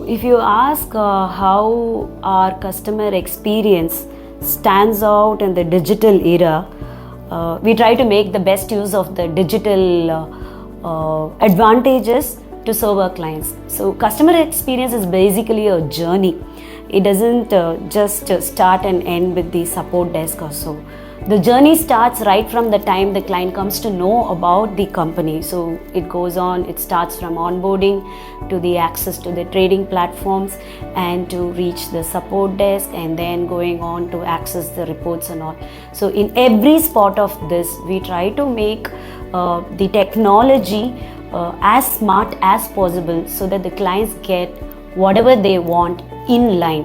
if you ask how our customer experience stands out in the digital era, we try to make the best use of the digital advantages to serve our clients. So customer experience is basically a journey. It doesn't just start and end with the support desk or so. The journey starts right from the time the client comes to know about the company. So it goes on, it starts from onboarding to the access to the trading platforms and to reach the support desk, and then going on to access the reports and all. So in every spot of this, we try to make the technology as smart as possible so that the clients get whatever they want in line.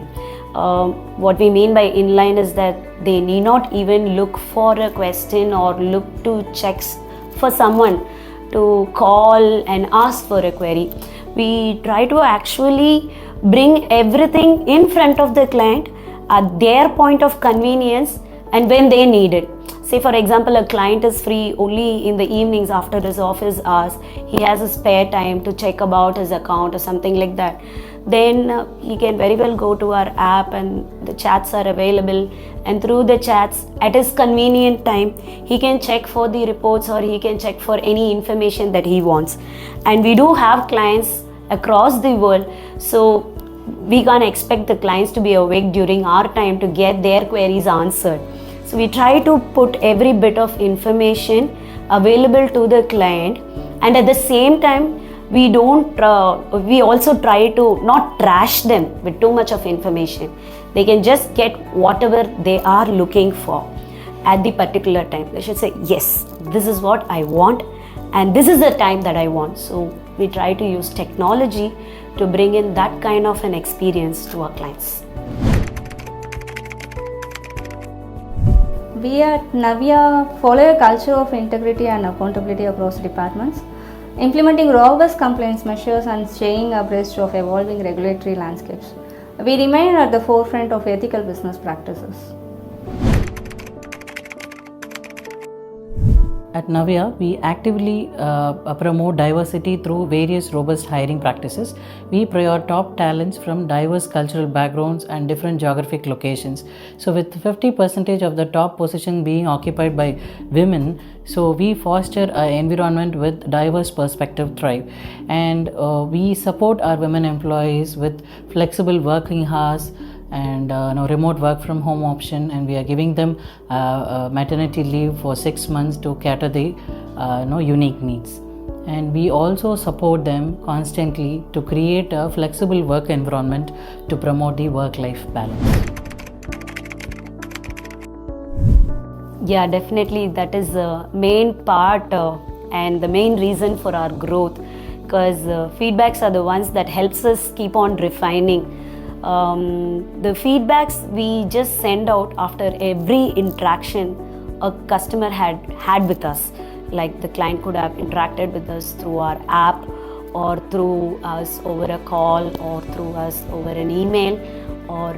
What we mean by inline is that they need not even look for a question or look to checks for someone to call and ask for a query. We try to actually bring everything in front of the client at their point of convenience and when they need it. Say for example, a client is free only in the evenings after his office hours. He has a spare time to check about his account or something like that. Then he can very well go to our app and the chats are available, and through the chats at his convenient time he can check for the reports or he can check for any information that he wants. And we do have clients across the world, so we can't expect the clients to be awake during our time to get their queries answered. So we try to put every bit of information available to the client, and at the same time we also try to not trash them with too much of information. They can just get whatever they are looking for at the particular time. They should say, yes, this is what I want and this is the time that I want. So we try to use technology to bring in that kind of an experience to our clients. We at Navia follow a culture of integrity and accountability across departments, implementing robust compliance measures and staying abreast of evolving regulatory landscapes. We remain at the forefront of ethical business practices. At Navia, we actively promote diversity through various robust hiring practices. We prioritize top talents from diverse cultural backgrounds and different geographic locations. So with 50% of the top position being occupied by women, so we foster an environment with diverse perspective thrive. And we support our women employees with flexible working hours and remote work from home option, and we are giving them maternity leave for 6 months to cater the unique needs. And we also support them constantly to create a flexible work environment to promote the work-life balance. Yeah, definitely that is the main part and the main reason for our growth, because feedbacks are the ones that helps us keep on refining. The feedbacks we just send out after every interaction a customer had with us. Like the client could have interacted with us through our app or through us over a call or through us over an email or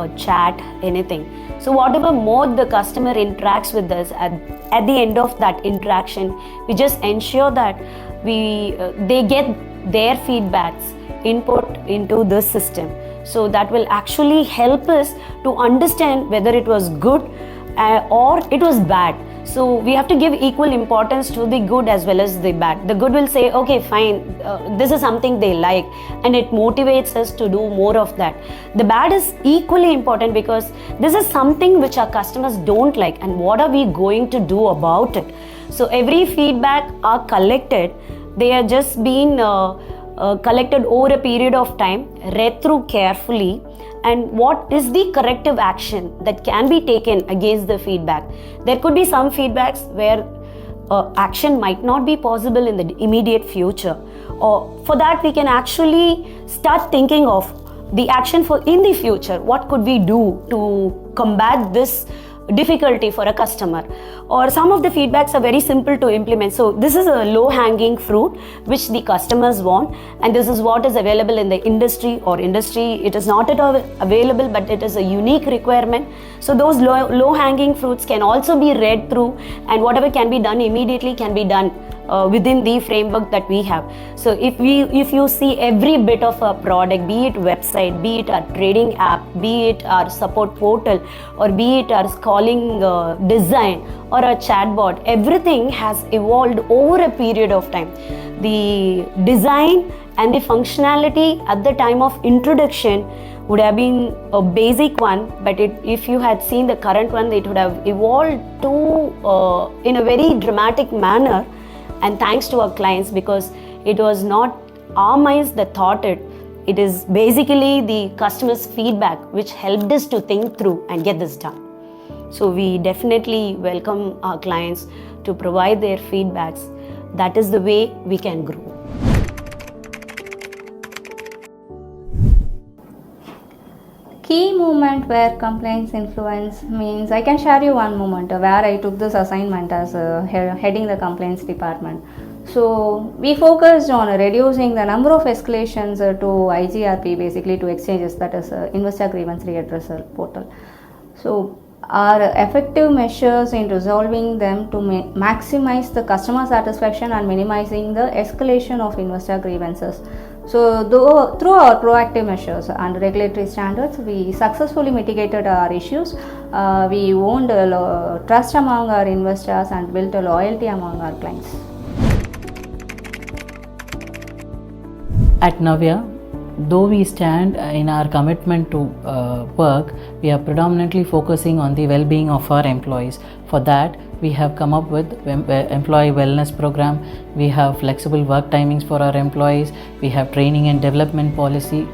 a chat, anything. So whatever mode the customer interacts with us, at the end of that interaction, we just ensure that they get their feedbacks input into the system. So that will actually help us to understand whether it was good or it was bad. So we have to give equal importance to the good as well as the bad. The good will say, okay, fine, this is something they like, and it motivates us to do more of that. The bad is equally important because this is something which our customers don't like, and what are we going to do about it? So every feedback are collected. They are just been collected over a period of time, read through carefully, and what is the corrective action that can be taken against the feedback. There could be some feedbacks where action might not be possible in the immediate future, or for that we can actually start thinking of the action for in the future. What could we do to combat this difficulty for a customer? Or some of the feedbacks are very simple to implement. So this is a low-hanging fruit which the customers want, and this is what is available in the industry, or industry it is not at all available, but it is a unique requirement. So those low-hanging fruits can also be read through, and whatever can be done immediately can be done within the framework that we have. So if you see every bit of a product, be it website, be it our trading app, be it our support portal, or be it our calling design or a chatbot, everything has evolved over a period of time. The design and the functionality at the time of introduction would have been a basic one, but if you had seen the current one, it would have evolved to in a very dramatic manner. And thanks to our clients, because it was not our minds that thought it. It is basically the customer's feedback which helped us to think through and get this done. So we definitely welcome our clients to provide their feedbacks. That is the way we can grow. Key moment where complaints influence means I can share you one moment where I took this assignment as heading the complaints department. So we focused on reducing the number of escalations to IGRP, basically to exchanges, that is Investor Grievance Redressal portal. So our effective measures in resolving them to maximize the customer satisfaction and minimizing the escalation of investor grievances. So through our proactive measures and regulatory standards, we successfully mitigated our issues. We won trust among our investors and built a loyalty among our clients. At Navia, though we stand in our commitment to work, we are predominantly focusing on the well-being of our employees. For that, we have come up with employee wellness program. We have flexible work timings for our employees. We have training and development policy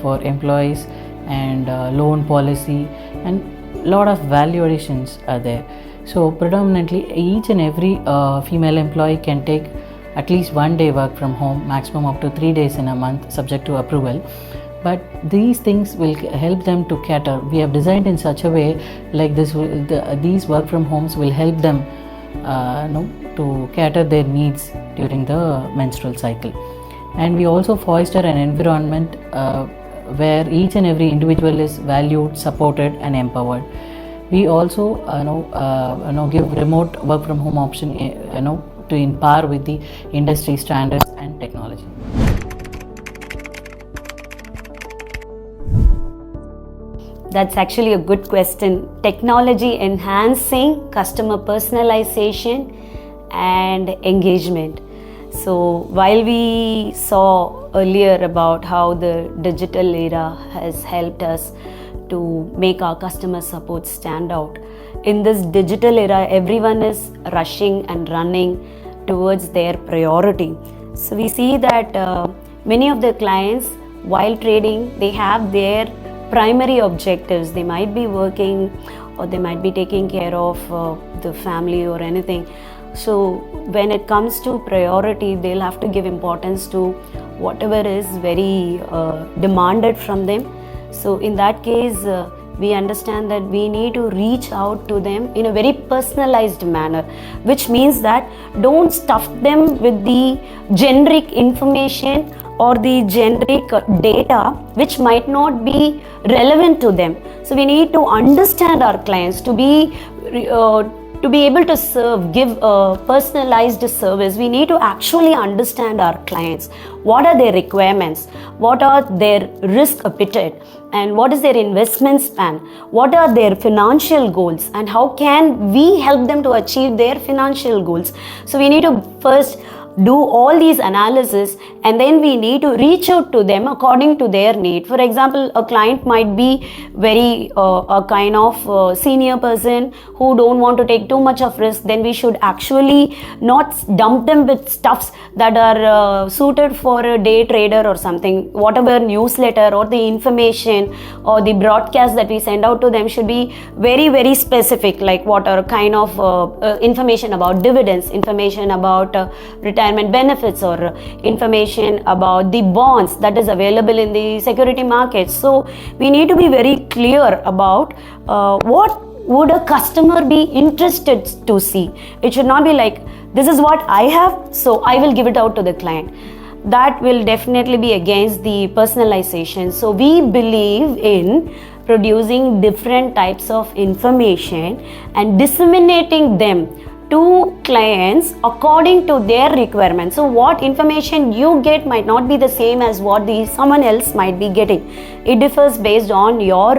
for employees and loan policy, and lot of value additions are there. So predominantly each and every female employee can take at least 1 day work from home, maximum up to 3 days in a month, subject to approval. But these things will help them to cater. We have designed in such a way like this. These work from homes will help them to cater their needs during the menstrual cycle. And we also foster an environment where each and every individual is valued, supported, and empowered. We also give remote work from home option to in par with the industry standards and technology. That's actually a good question. Technology enhancing customer personalization and engagement. So while we saw earlier about how the digital era has helped us to make our customer support stand out, in this digital era, everyone is rushing and running towards their priority. So we see that many of the clients, while trading, they have their primary objectives. They might be working or they might be taking care of the family or anything. So when it comes to priority, they'll have to give importance to whatever is very demanded from them. So in that case, we understand that we need to reach out to them in a very personalized manner, which means that don't stuff them with the generic information or the generic data which might not be relevant to them. So we need to understand our clients to be able to serve, give a personalized service. We need to actually understand our clients. What are their requirements? What are their risk appetite? And what is their investment span? What are their financial goals? And how can we help them to achieve their financial goals? So we need to first do all these analysis, and then we need to reach out to them according to their need. For example, a client might be very a kind of senior person who don't want to take too much of risk. Then we should actually not dump them with stuffs that are suited for a day trader or something. Whatever newsletter or the information or the broadcast that we send out to them should be very, very specific, like what are kind of information about dividends, information about retirement benefits, or information about the bonds that is available in the security markets. So we need to be very clear about what would a customer be interested to see. It should not be like, this is what I have, so I will give it out to the client. That will definitely be against the personalization. So we believe in producing different types of information and disseminating them to clients according to their requirements. So what information you get might not be the same as what someone else might be getting. It differs based on your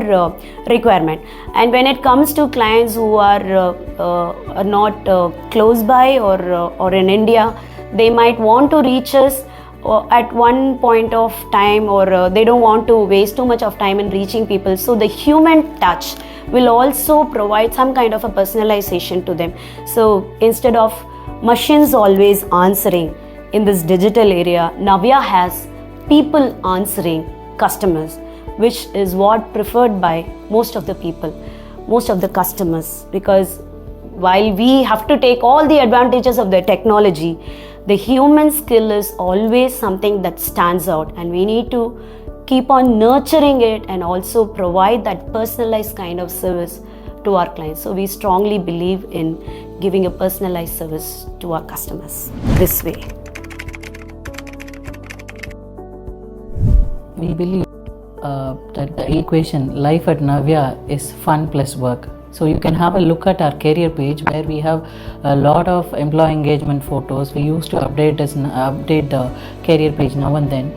requirement. And when it comes to clients who are not close by or in India, they might want to reach us at one point of time, or they don't want to waste too much of time in reaching people. So the human touch will also provide some kind of a personalization to them. So instead of machines always answering in this digital area, Navia has people answering customers, which is what preferred by most of the people, most of the customers, because while we have to take all the advantages of the technology, the human skill is always something that stands out, and we need to keep on nurturing it and also provide that personalized kind of service to our clients. So we strongly believe in giving a personalized service to our customers this way. We believe that the equation life at Navia is fun plus work. So you can have a look at our career page where we have a lot of employee engagement photos. We used to update the career page now and then,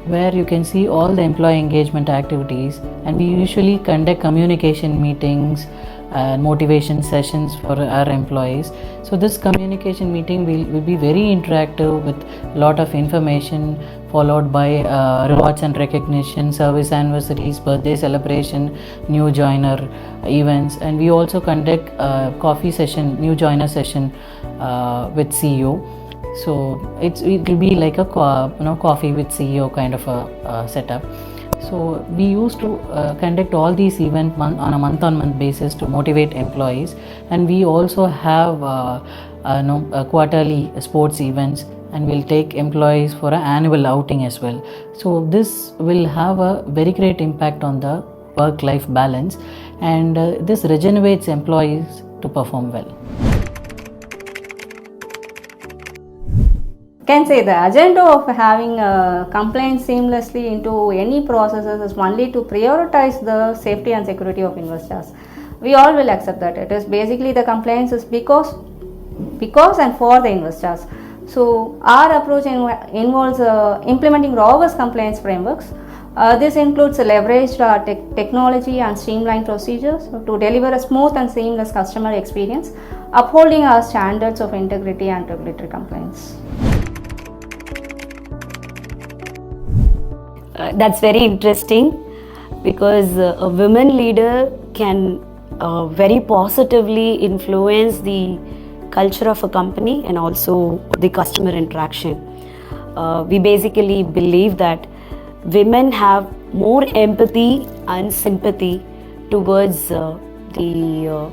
where you can see all the employee engagement activities, and we usually conduct communication meetings and motivation sessions for our employees. So this communication meeting will be very interactive with a lot of information, followed by rewards and recognition, service anniversaries, birthday celebration, new joiner events, and we also conduct coffee session, new joiner session with CEO. So it will be like a coffee with CEO kind of a setup. So we used to conduct all these events on a month-on-month basis to motivate employees, and we also have quarterly sports events, and we'll take employees for an annual outing as well. So this will have a very great impact on the work-life balance, and this regenerates employees to perform well. Can say the agenda of having compliance seamlessly into any processes is only to prioritize the safety and security of investors. We all will accept that it is basically the compliance is because and for the investors. So our approach involves implementing robust compliance frameworks. This includes leveraged technology and streamlined procedures to deliver a smooth and seamless customer experience, upholding our standards of integrity and regulatory compliance. That's very interesting, because a women leader can very positively influence the culture of a company and also the customer interaction. We basically believe that women have more empathy and sympathy towards the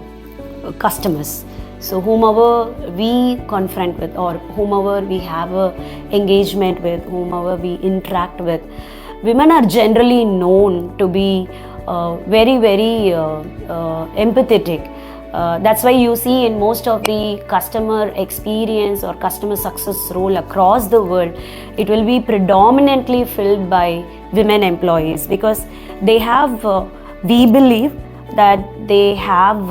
customers. So whomever we confront with, or whomever we have a engagement with, whomever we interact with, women are generally known to be very, very empathetic. That's why you see in most of the customer experience or customer success role across the world, it will be predominantly filled by women employees, because they have, we believe that they have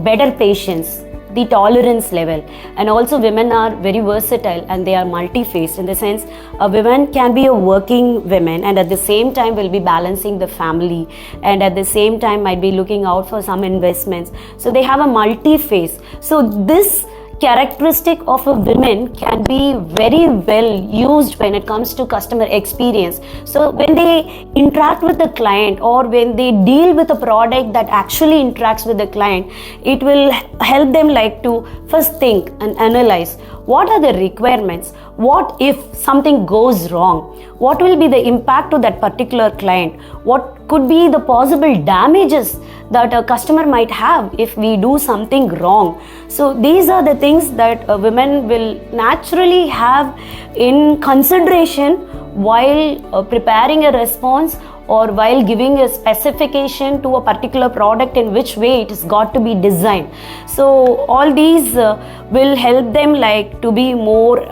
better patience, the tolerance level, and also women are very versatile and they are multi-faced, in the sense a woman can be a working woman and at the same time will be balancing the family, and at the same time might be looking out for some investments. So they have a multi-face. So this characteristic of a woman can be very well used when it comes to customer experience. So when they interact with the client, or when they deal with a product that actually interacts with the client, it will help them like to first think and analyze what are the requirements, what if something goes wrong, what will be the impact to that particular client, what could be the possible damages that a customer might have if we do something wrong. So these are the things that women will naturally have in consideration while preparing a response, or while giving a specification to a particular product, in which way it has got to be designed. So all these will help them like to be more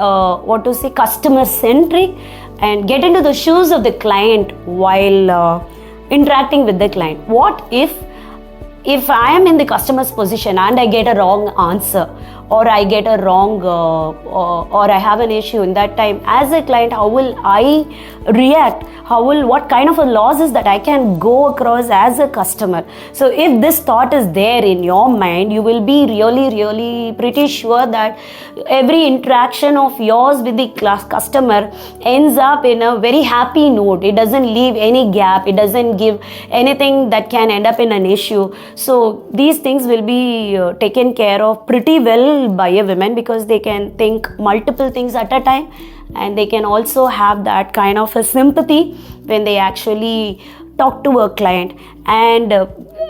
customer centric and get into the shoes of the client while interacting with the client. What if I am in the customer's position and I get a wrong answer, or I get a wrong or I have an issue in that time, as a client, how will I react? What kind of a loss is that I can go across as a customer? So if this thought is there in your mind, you will be really pretty sure that every interaction of yours with the customer ends up in a very happy note. It doesn't leave any gap, it doesn't give anything that can end up in an issue. So these things will be taken care of pretty well by a woman, because they can think multiple things at a time, and they can also have that kind of a sympathy when they actually talk to a client. And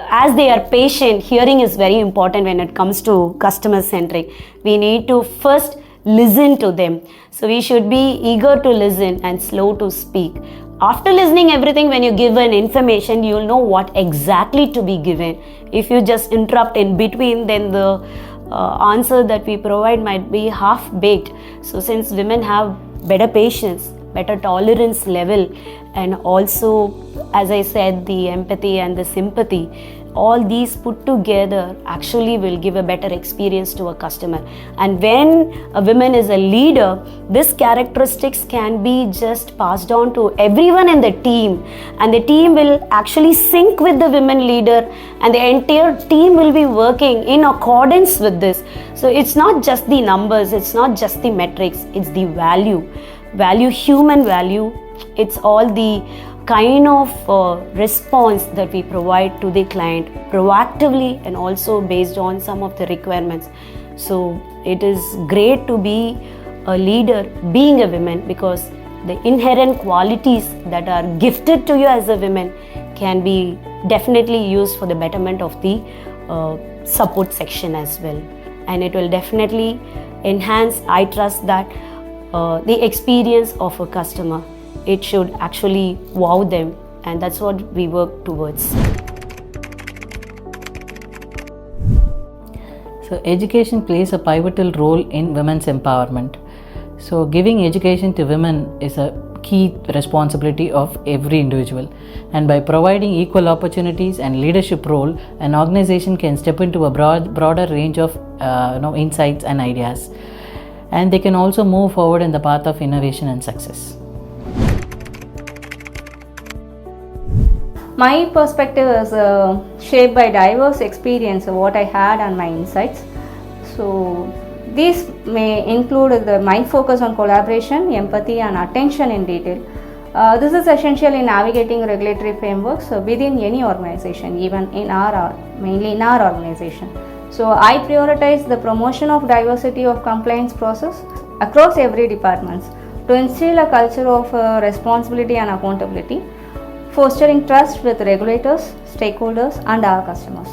as they are patient, hearing is very important when it comes to customer centric. We need to first listen to them. So we should be eager to listen and slow to speak. After listening everything, when you give an information, you'll know what exactly to be given. If you just interrupt in between, then the answer that we provide might be half baked. So since women have better patience, better tolerance level, and also, as I said, the empathy and the sympathy, all these put together actually will give a better experience to a customer. And when a woman is a leader, these characteristics can be just passed on to everyone in the team, and the team will actually sync with the women leader, and the entire team will be working in accordance with this. So it's not just the numbers, it's not just the metrics, it's the value, human value. It's all the kind of response that we provide to the client proactively and also based on some of the requirements. So it is great to be a leader being a woman, because the inherent qualities that are gifted to you as a woman can be definitely used for the betterment of the support section as well. And it will definitely enhance, I trust that, the experience of a customer. It should actually wow them, and that's what we work towards. So education plays a pivotal role in women's empowerment. So giving education to women is a key responsibility of every individual, and by providing equal opportunities and leadership role, an organization can step into a broader range of insights and ideas, and they can also move forward in the path of innovation and success. My perspective is shaped by diverse experience of what I had and my insights. So these may include my focus on collaboration, empathy and attention in detail. This is essential in navigating regulatory frameworks within any organization, even mainly in our organization. So I prioritize the promotion of diversity of compliance process across every department to instill a culture of responsibility and accountability, fostering trust with regulators, stakeholders and our customers.